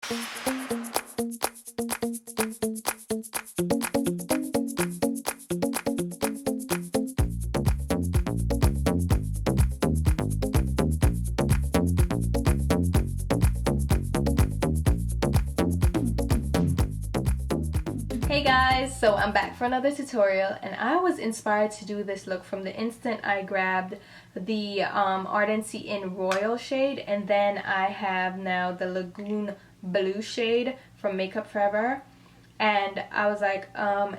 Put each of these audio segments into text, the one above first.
Hey guys, so I'm back for another tutorial, and I was inspired to do this look from the instant I grabbed the Ardency in Royal shade, and then I have now the Lagoon Blue shade from Makeup Forever. And I was like,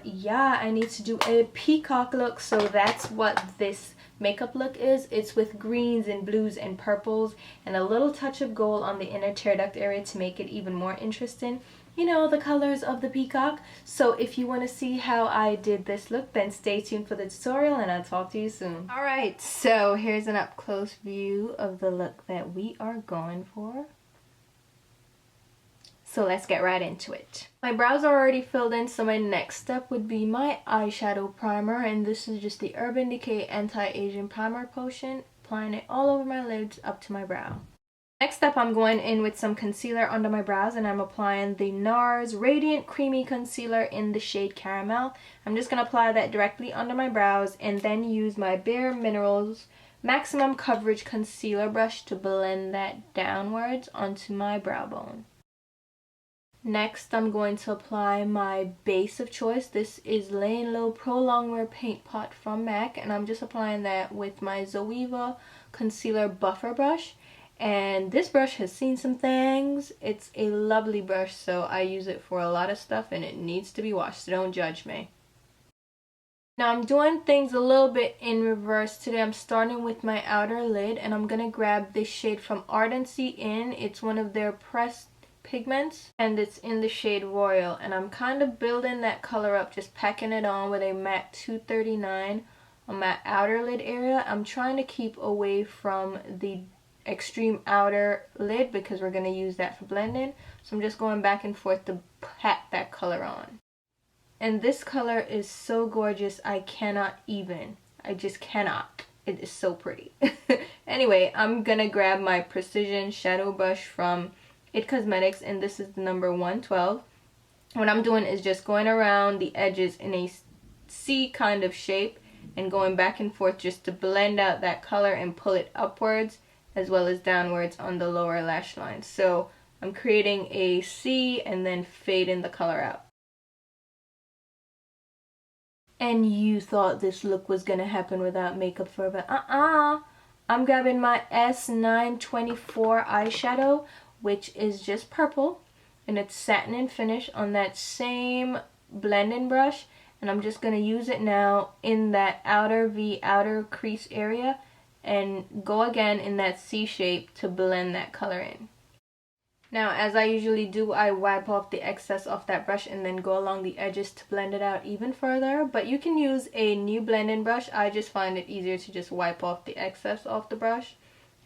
yeah, I need to do a peacock look, so that's what this makeup look is. It's with greens and blues and purples and a little touch of gold on the inner tear duct area to make it even more interesting. You know, the colors of the peacock. So if you want to see how I did this look, then stay tuned for the tutorial and I'll talk to you soon. Alright, so here's an up close view of the look that we are going for. So let's get right into it. My brows are already filled in, so my next step would be my eyeshadow primer, and this is just the Urban Decay Anti-Aging Primer Potion, applying it all over my lids up to my brow. Next up, I'm going in with some concealer under my brows, and I'm applying the NARS Radiant Creamy Concealer in the shade Caramel. I'm just going to apply that directly under my brows and then use my Bare Minerals Maximum Coverage Concealer brush to blend that downwards onto my brow bone. Next, I'm going to apply my base of choice. This is Laying Low Pro Longwear Paint Pot from MAC, and I'm just applying that with my Zoeva Concealer Buffer Brush. And this brush has seen some things. It's a lovely brush, so I use it for a lot of stuff, and it needs to be washed, so don't judge me. Now I'm doing things a little bit in reverse today. I'm starting with my outer lid, and I'm going to grab this shade from Ardency In. It's one of their pressed pigments, and it's in the shade Royal, and I'm kind of building that color up, just packing it on with a MAC 239 on my outer lid area. I'm trying to keep away from the extreme outer lid because we're going to use that for blending, so I'm just going back and forth to pat that color on. And this color is so gorgeous, I just cannot. It is so pretty. Anyway, I'm gonna grab my Precision Shadow Brush from It Cosmetics, and this is the number 112. What I'm doing is just going around the edges in a C kind of shape and going back and forth just to blend out that color and pull it upwards as well as downwards on the lower lash line. So I'm creating a C and then fading the color out. And you thought this look was gonna happen without Makeup Forever. I'm grabbing my S924 eyeshadow, which is just purple, and it's satin and finish on that same blending brush, and I'm just going to use it now in that outer V, outer crease area, and go again in that C shape to blend that color in. Now, as I usually do, I wipe off the excess off that brush and then go along the edges to blend it out even further, but you can use a new blending brush. I just find it easier to just wipe off the excess off the brush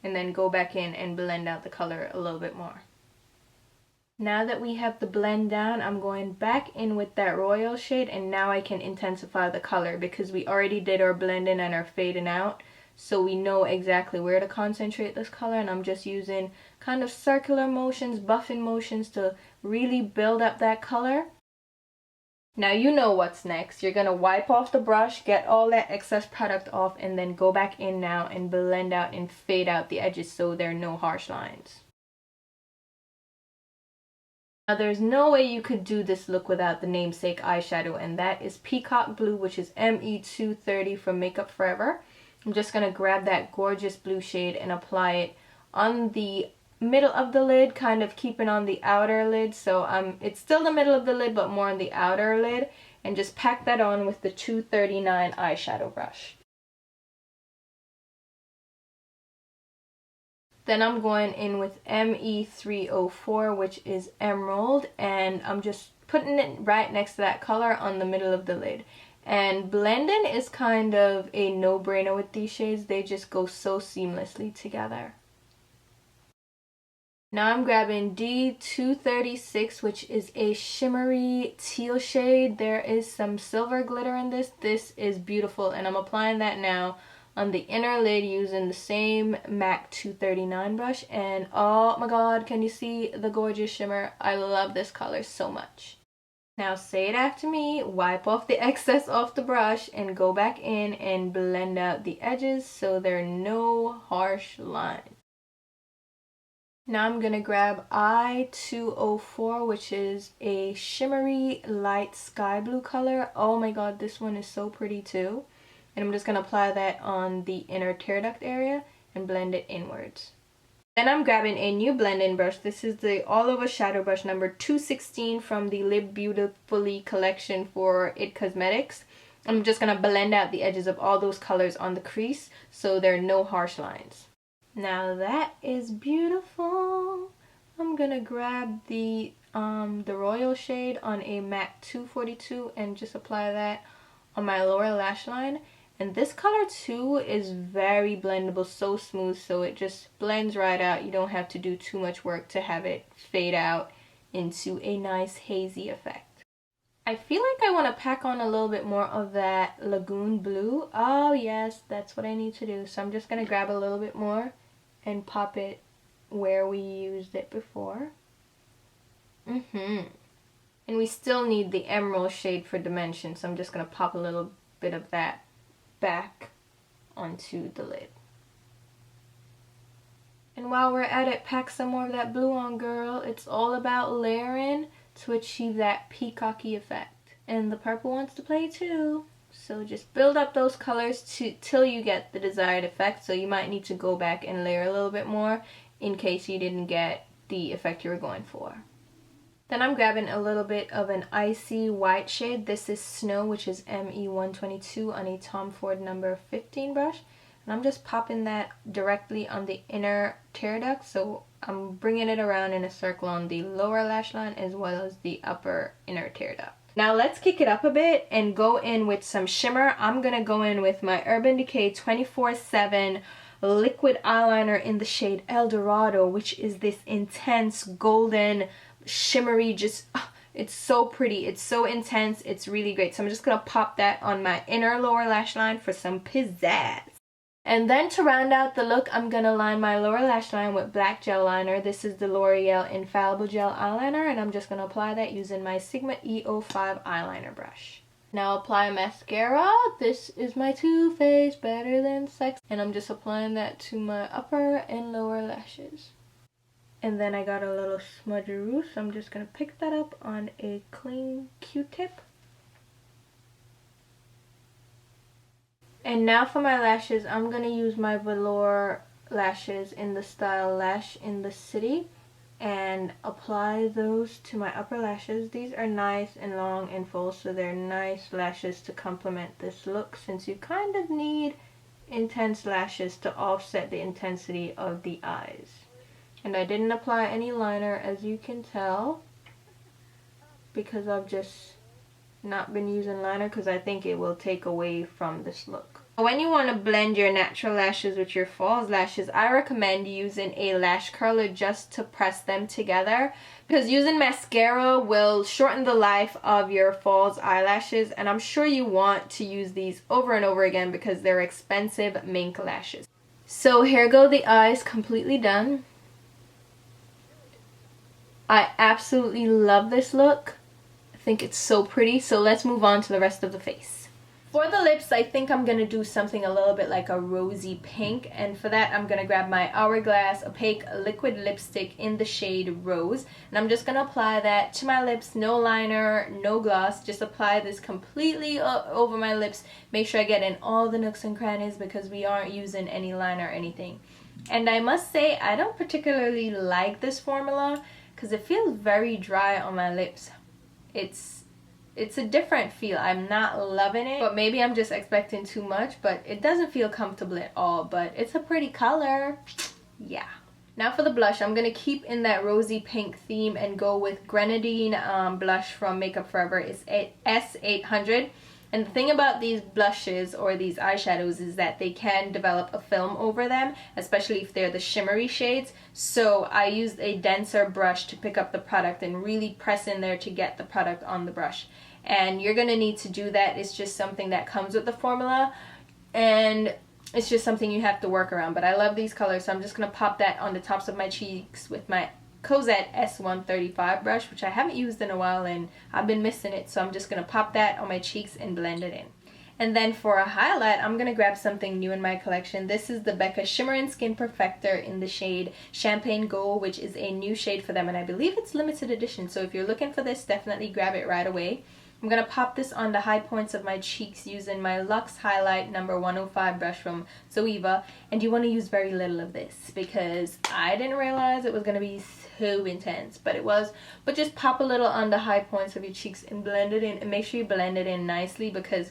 and then go back in and blend out the color a little bit more. Now that we have the blend down, I'm going back in with that Royal shade, and now I can intensify the color because we already did our blending and our fading out, so we know exactly where to concentrate this color, and I'm just using kind of circular motions, buffing motions to really build up that color. Now you know what's next. You're going to wipe off the brush, get all that excess product off, and then go back in now and blend out and fade out the edges so there are no harsh lines. Now there's no way you could do this look without the namesake eyeshadow, and that is Peacock Blue, which is ME230 from Makeup Forever. I'm just going to grab that gorgeous blue shade and apply it on the middle of the lid, kind of keeping on the outer lid, so it's still the middle of the lid but more on the outer lid, and just pack that on with the 239 eyeshadow brush. Then I'm going in with ME304, which is Emerald, and I'm just putting it right next to that color on the middle of the lid. And blending is kind of a no-brainer with these shades. They just go so seamlessly together. Now I'm grabbing D236, which is a shimmery teal shade. There is some silver glitter in this. This is beautiful, and I'm applying that now on the inner lid using the same MAC 239 brush. And oh my god, can you see the gorgeous shimmer? I love this color so much. Now say it after me, wipe off the excess off the brush and go back in and blend out the edges so there are no harsh lines. Now I'm gonna grab I-204, which is a shimmery light sky blue color. Oh my god, this one is so pretty too. And I'm just gonna apply that on the inner tear duct area and blend it inwards. Then I'm grabbing a new blending brush. This is the all over shadow brush number 216 from the Live Beautifully collection for IT Cosmetics. I'm just gonna blend out the edges of all those colors on the crease so there are no harsh lines. Now that is beautiful. I'm gonna grab the royal shade on a MAC 242 and just apply that on my lower lash line. And this color too is very blendable, so smooth, so it just blends right out. You don't have to do too much work to have it fade out into a nice hazy effect. I feel like I want to pack on a little bit more of that Lagoon Blue. Oh yes, that's what I need to do. So I'm just going to grab a little bit more and pop it where we used it before. And we still need the emerald shade for dimension, so I'm just going to pop a little bit of that back onto the lid. And while we're at it, pack some more of that blue on, girl. It's all about layering to achieve that peacocky effect. And the purple wants to play too. So just build up those colors till you get the desired effect. So you might need to go back and layer a little bit more in case you didn't get the effect you were going for. Then I'm grabbing a little bit of an icy white shade. This is Snow, which is ME122 on a Tom Ford number 15 brush. And I'm just popping that directly on the inner tear duct. So I'm bringing it around in a circle on the lower lash line as well as the upper inner tear duct. Now let's kick it up a bit and go in with some shimmer. I'm going to go in with my Urban Decay 24/7 liquid eyeliner in the shade El Dorado, which is this intense golden shimmery, just it's so pretty, it's so intense, it's really great. So I'm just going to pop that on my inner lower lash line for some pizzazz. And then to round out the look, I'm going to line my lower lash line with black gel liner. This is the L'Oreal Infallible Gel Eyeliner, and I'm just going to apply that using my Sigma E05 eyeliner brush. Now apply mascara. This is my Too Faced Better Than Sex, and I'm just applying that to my upper and lower lashes. And then I got a little smudgeroo, so I'm just going to pick that up on a clean Q-tip. And now for my lashes, I'm going to use my velour lashes in the style Lash in the City and apply those to my upper lashes. These are nice and long and full, so they're nice lashes to complement this look since you kind of need intense lashes to offset the intensity of the eyes. And I didn't apply any liner, as you can tell, because I've just not been using liner because I think it will take away from this look. When you want to blend your natural lashes with your false lashes, I recommend using a lash curler just to press them together, because using mascara will shorten the life of your false eyelashes, and I'm sure you want to use these over and over again because they're expensive mink lashes. So here go the eyes, completely done. I absolutely love this look. I think it's so pretty, so let's move on to the rest of the face. For the lips, I think I'm going to do something a little bit like a rosy pink, and for that I'm going to grab my Hourglass Opaque Liquid Lipstick in the shade Rose, and I'm just going to apply that to my lips. No liner, no gloss, just apply this completely over my lips. Make sure I get in all the nooks and crannies because we aren't using any liner or anything. And I must say, I don't particularly like this formula because it feels very dry on my lips. It's a different feel. I'm not loving it, but maybe I'm just expecting too much, but it doesn't feel comfortable at all, but it's a pretty color. Yeah. Now for the blush, I'm going to keep in that rosy pink theme and go with Grenadine blush from Makeup Forever. It's S800. And the thing about these blushes or these eyeshadows is that they can develop a film over them, especially if they're the shimmery shades. So I used a denser brush to pick up the product and really press in there to get the product on the brush. And you're going to need to do that. It's just something that comes with the formula. And it's just something you have to work around. But I love these colors, so I'm just going to pop that on the tops of my cheeks with my Cosette S135 brush, which I haven't used in a while and I've been missing it. So I'm just going to pop that on my cheeks and blend it in. And then for a highlight, I'm going to grab something new in my collection. This is the Becca Shimmer and Skin Perfector in the shade Champagne Gold, which is a new shade for them. And I believe it's limited edition. So if you're looking for this, definitely grab it right away. I'm going to pop this on the high points of my cheeks using my Luxe Highlight number 105 brush from Zoeva. And you want to use very little of this because I didn't realize it was going to be so intense, but it was. But just pop a little on the high points of your cheeks and blend it in. And make sure you blend it in nicely because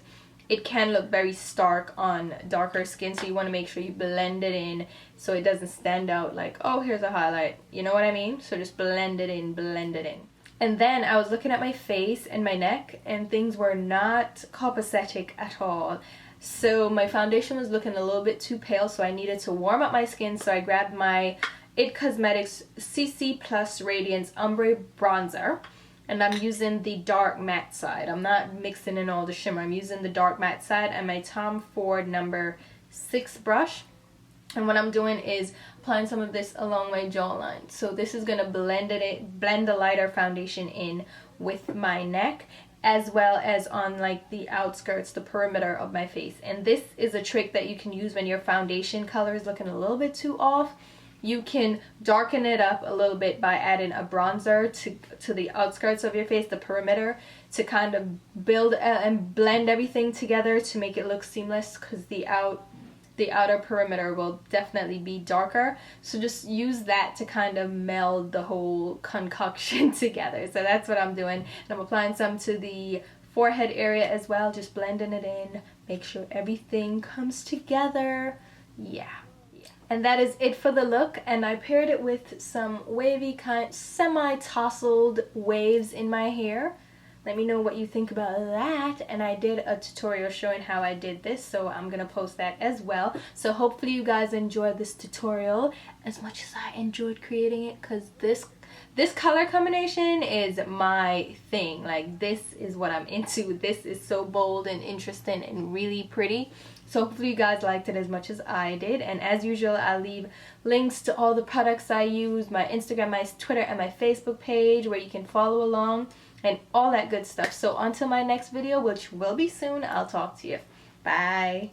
it can look very stark on darker skin, so you want to make sure you blend it in so it doesn't stand out like, oh, here's a highlight. You know what I mean? So just blend it in, blend it in. And then I was looking at my face and my neck, and things were not copacetic at all. So my foundation was looking a little bit too pale, so I needed to warm up my skin. So I grabbed my IT Cosmetics CC Plus Radiance Ombre Bronzer. And I'm using the dark matte side. I'm not mixing in all the shimmer. I'm using the dark matte side and my Tom Ford number 6 brush. And what I'm doing is applying some of this along my jawline. So this is gonna blend the lighter foundation in with my neck, as well as on like the outskirts, the perimeter of my face. And this is a trick that you can use when your foundation color is looking a little bit too off. You can darken it up a little bit by adding a bronzer to the outskirts of your face, the perimeter, to kind of build and blend everything together to make it look seamless, because the outer perimeter will definitely be darker. So just use that to kind of meld the whole concoction together. So that's what I'm doing. And I'm applying some to the forehead area as well, just blending it in. Make sure everything comes together. Yeah. And that is it for the look, and I paired it with some wavy kind, semi-tousled waves in my hair. Let me know what you think about that. And I did a tutorial showing how I did this, so I'm gonna post that as well. So hopefully you guys enjoyed this tutorial as much as I enjoyed creating it, because this color combination is my thing. Like, this is what I'm into. This is so bold and interesting and really pretty. So hopefully you guys liked it as much as I did. And as usual, I'll leave links to all the products I use, my Instagram, my Twitter, and my Facebook page where you can follow along and all that good stuff. So until my next video, which will be soon, I'll talk to you. Bye.